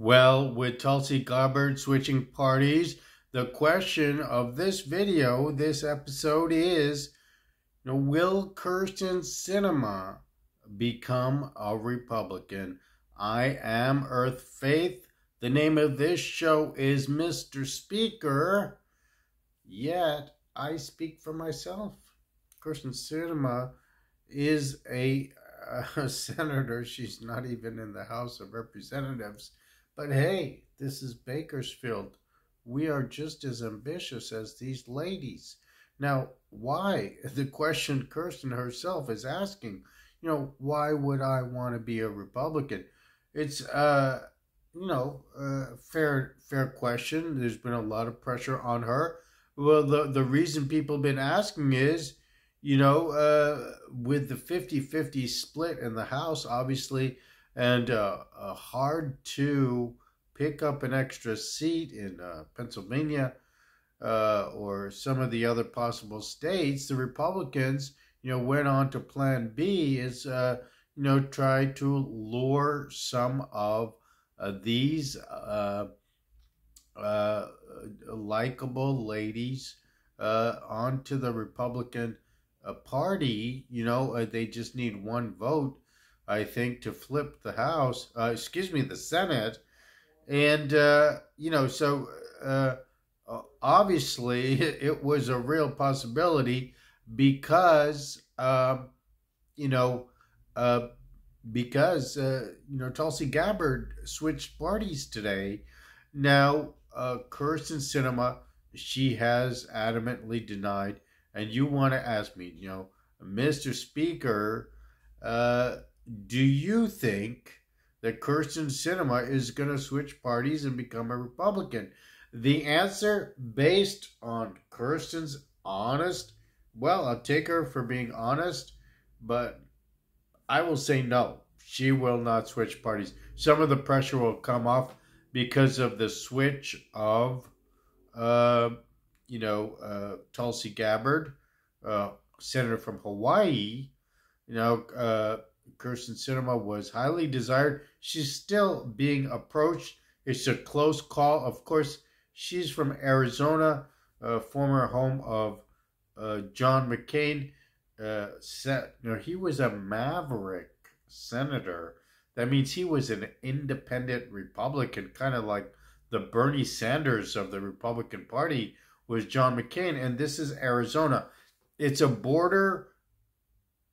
Well, with Tulsa Gabbard switching parties, the question of this video, this episode is, will Kirsten Sinema become a Republican? I am Earth Faith. The name of this show is Mr. Speaker, yet I speak for myself. Kirsten Sinema is a senator. She's not even in the House of Representatives. But hey, this is Bakersfield. We are just as ambitious as these ladies. Now, why? The question Kirsten herself is asking, why would I want to be a Republican? It's, fair question. There's been a lot of pressure on her. Well, the reason people have been asking is, with the 50-50 split in the House, obviously, and hard to pick up an extra seat in Pennsylvania or some of the other possible states, the Republicans, went on to Plan B is, try to lure some of these likable ladies onto the Republican Party. They just need one vote, I think, to flip the House, the Senate. And, obviously it was a real possibility because, Tulsa Gabbard switched parties today. Now, Kirsten Sinema, she has adamantly denied, and you want to ask me, Mr. Speaker, do you think that Kirsten Sinema is going to switch parties and become a Republican? The answer, based on Kirsten's honest, I'll take her for being honest, but I will say no. She will not switch parties. Some of the pressure will come off because of the switch of, Tulsa Gabbard, senator from Hawaii. Kirsten Sinema was highly desired. She's still being approached. It's a close call. Of course, she's from Arizona, former home of John McCain. He was a maverick senator. That means he was an independent Republican, kind of like the Bernie Sanders of the Republican Party was John McCain. And this is Arizona. It's a border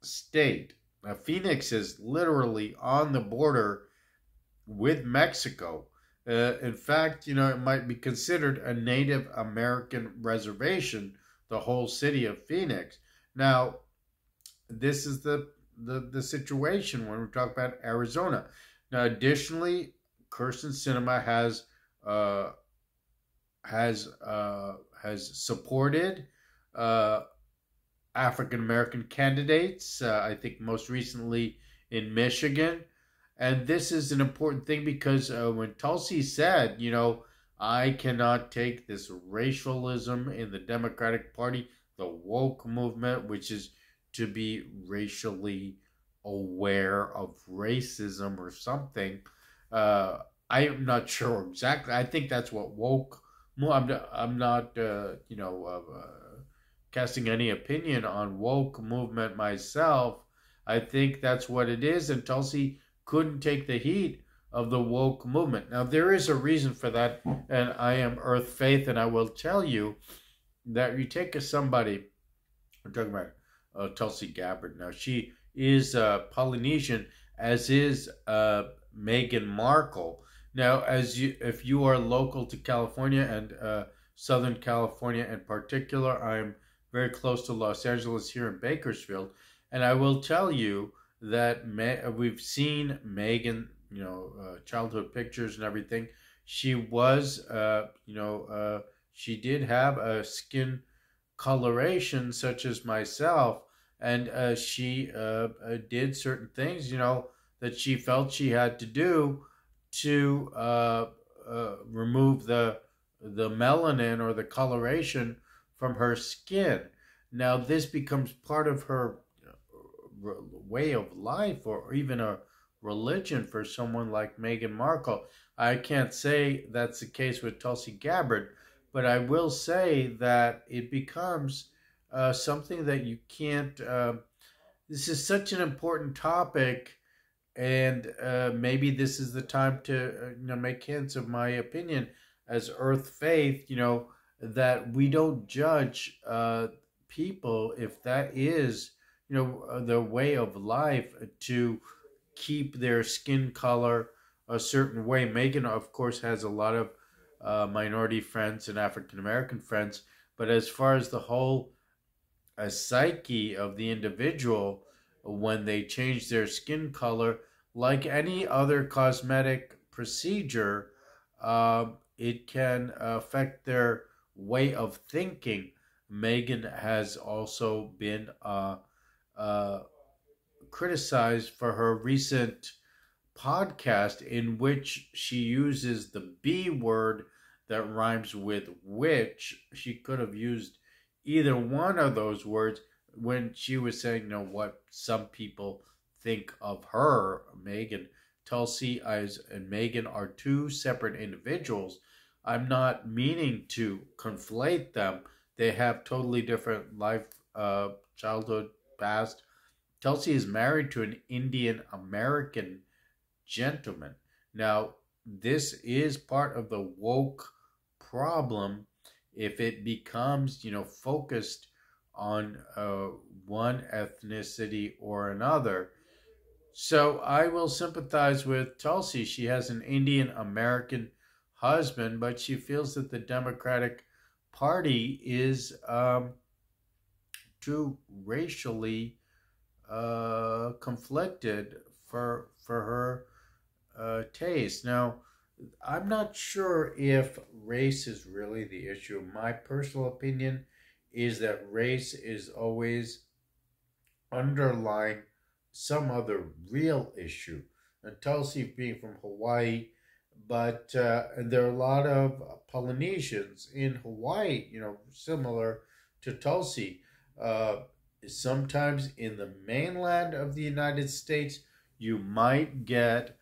state. Now, Phoenix is literally on the border with Mexico. In fact, it might be considered a Native American reservation, the whole city of Phoenix. Now, this is the situation when we talk about Arizona. Now, additionally, Kirsten Sinema has supported African American candidates. I think most recently in Michigan. And this is an important thing because when Tulsi said, I cannot take this racialism in the Democratic Party, the woke movement, which is to be racially aware of racism or something. I am not sure exactly. I think that's what woke. I'm not casting any opinion on woke movement myself. I think that's what it is, and Tulsi couldn't take the heat of the woke movement. Now, there is a reason for that, and I am Earth Faith, and I will tell you that you take somebody, we're talking about Tulsa Gabbard. Now, she is Polynesian, as is Meghan Markle. Now, if you are local to California and Southern California in particular, I'm very close to Los Angeles here in Bakersfield, and I will tell you that we've seen Meghan, childhood pictures and everything. She was, she did have a skin coloration such as myself, and she did certain things, that she felt she had to do to remove the melanin or the coloration from her skin. Now, this becomes part of her way of life, or even a religion for someone like Meghan Markle. I can't say that's the case with Tulsa Gabbard, but I will say that it becomes something that you can't. This is such an important topic, and maybe this is the time to make hints of my opinion as Earth Faith. That we don't judge people if that is their way of life to keep their skin color a certain way. Meghan, of course, has a lot of minority friends and African American friends, but as far as the whole psyche of the individual, when they change their skin color, like any other cosmetic procedure, it can affect their way of thinking. Meghan has also been criticized for her recent podcast in which she uses the B word that rhymes with witch. She could have used either one of those words when she was saying, what some people think of her, Meghan. Tulsi and Meghan are two separate individuals. I'm not meaning to conflate them. They have totally different life, childhood, past. Tulsi is married to an Indian American gentleman. Now, this is part of the woke problem if it becomes, focused on one ethnicity or another. So I will sympathize with Tulsi. She has an Indian American husband, but she feels that the Democratic Party is too racially conflicted for her taste. Now, I'm not sure if race is really the issue. My personal opinion is that race is always underlying some other real issue. And Tulsi being from Hawaii, but there are a lot of Polynesians in Hawaii, similar to Tulsi. Sometimes in the mainland of the United States, you might get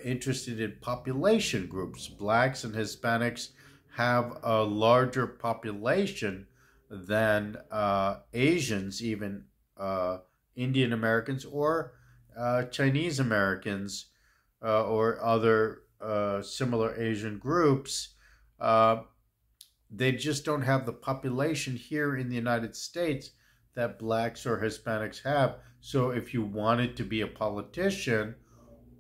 interested in population groups. Blacks and Hispanics have a larger population than Asians, even Indian Americans or Chinese Americans or other similar Asian groups. They just don't have the population here in the United States that blacks or Hispanics have. So if you wanted to be a politician,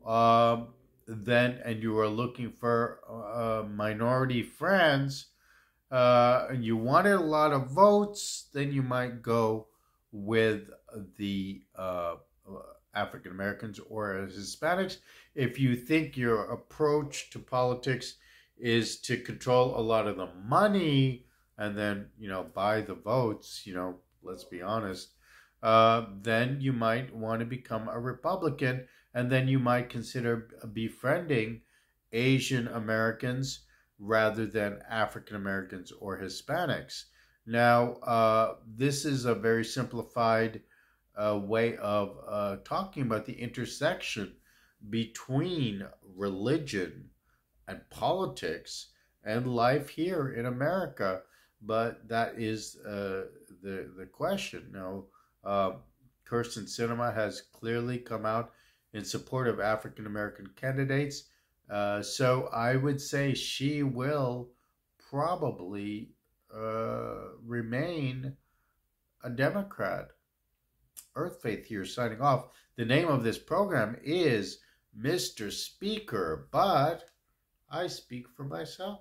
then, and you are looking for minority friends, and you wanted a lot of votes, then you might go with the African Americans or Hispanics. If you think your approach to politics is to control a lot of the money and then, buy the votes, let's be honest, then you might want to become a Republican, and then you might consider befriending Asian Americans rather than African Americans or Hispanics. Now, this is a very simplified way of talking about the intersection between religion and politics and life here in America. But that is the question. Now, Kirsten Sinema has clearly come out in support of African American candidates. So I would say she will probably remain a Democrat. Earth Faith here signing off. The name of this program is Mr. Speaker, but I speak for myself.